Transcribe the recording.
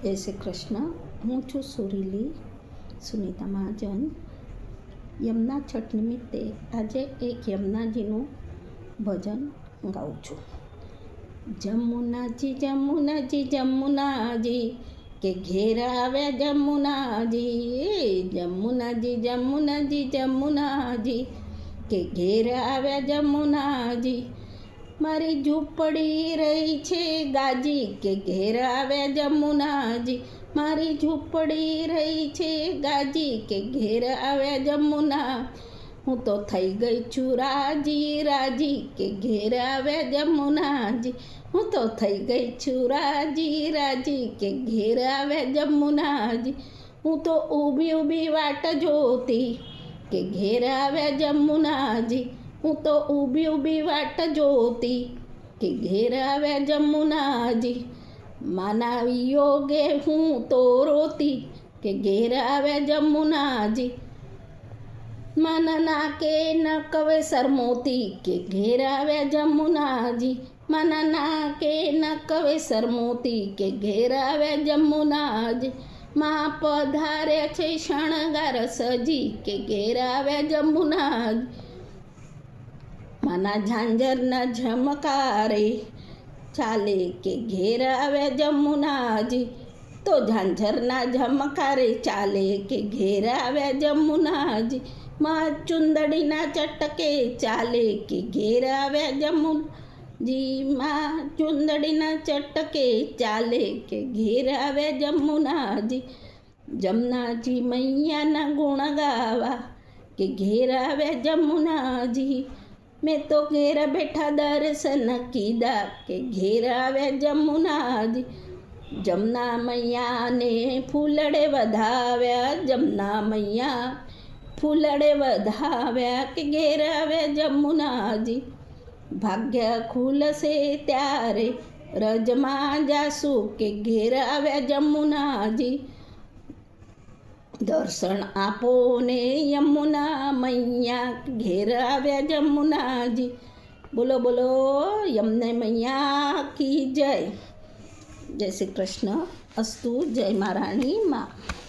જય શ્રી કૃષ્ણ. હું છું સુરીલી સુનીતા મહાજન. યમુના છઠ નિમિત્તે આજે એક યમુનાજીનું ભજન ગાઉં છું. જમુનાજી જમુનાજી જમુનાજી કે ઘેર આવ્યા જમુનાજી, જમુનાજી જમુનાજી જમુનાજી કે ઘેર આવ્યા જમુનાજી. મારી ઝૂંપડી રહી છે ગાજી કે ઘેર આવ્યા જમુનાજી. મારી ઝૂંપડી રહી છે ગાજી કે ઘેર આવ્યા જમુના. હું તો થઈ ગઈ છું રાજી રાજી કે ઘેર આવ્યા જમુનાજી. હું તો થઈ ગઈ છું રાજી રાજી કે ઘેર આવ્યા જમુનાજી. હું તો ઊભી ઊભી વાટ જોતી કે ઘેર આવ્યા જમુનાજી. હું તો ઊભી ઊભી વાટ જોતી કે ઘેર આવ્યા જમુનાજી. માના વિયોગે હું તો રોતી કે ઘેર આવ્યા જમુનાજી. માના નાકે ન કવે સરમોતી કે ઘેર આવ્યા જમુનાજી. માના નાકે ન કવે સરમોતી કે ઘેર આવ્યા જમુનાજી. માં પધાર્યા છે શણગાર સજી કે ઘેર આવ્યા જમુનાજી. માના ઝાંઝરના ઝમકારે ચાલે કે ઘેર આવ્યા જમુનાજી. તો ઝાંઝરના ઝમકારે ચાલે કે ઘેર આવ્યા જમુનાજી. માં ચુંદડીના ચટકે ચાલે કે ઘેર આવ્યા જમુનાજી. માં ચુંદડીના ચટકે ચાલે કે ઘેર આવ્યા જમુનાજી. જમનાજી મૈયાના ગુણ ગાવા કે ઘેર આવ્યા જમુનાજી. મેં તો ઘેર બેઠા દર્શન કીધા કે ઘેર આવ્યા જમુનાજી. જમના મૈયાને ફૂલડે વધાવ્યા, જમના મૈયા ફૂલડે વધાવ્યા કે ઘેર આવ્યા જમુનાજી. ભાગ્ય ખુલશે ત્યારે રજમાં જાશું કે ઘેર આવ્યા જમુનાજી. દર્શન આપો ને યમુના મૈયા ઘેર આવ્યા જમુનાજી. બોલો બોલો યમને મૈયા કી જય. જય શ્રી કૃષ્ણ. અસ્તુ. જય મહારાણી માં.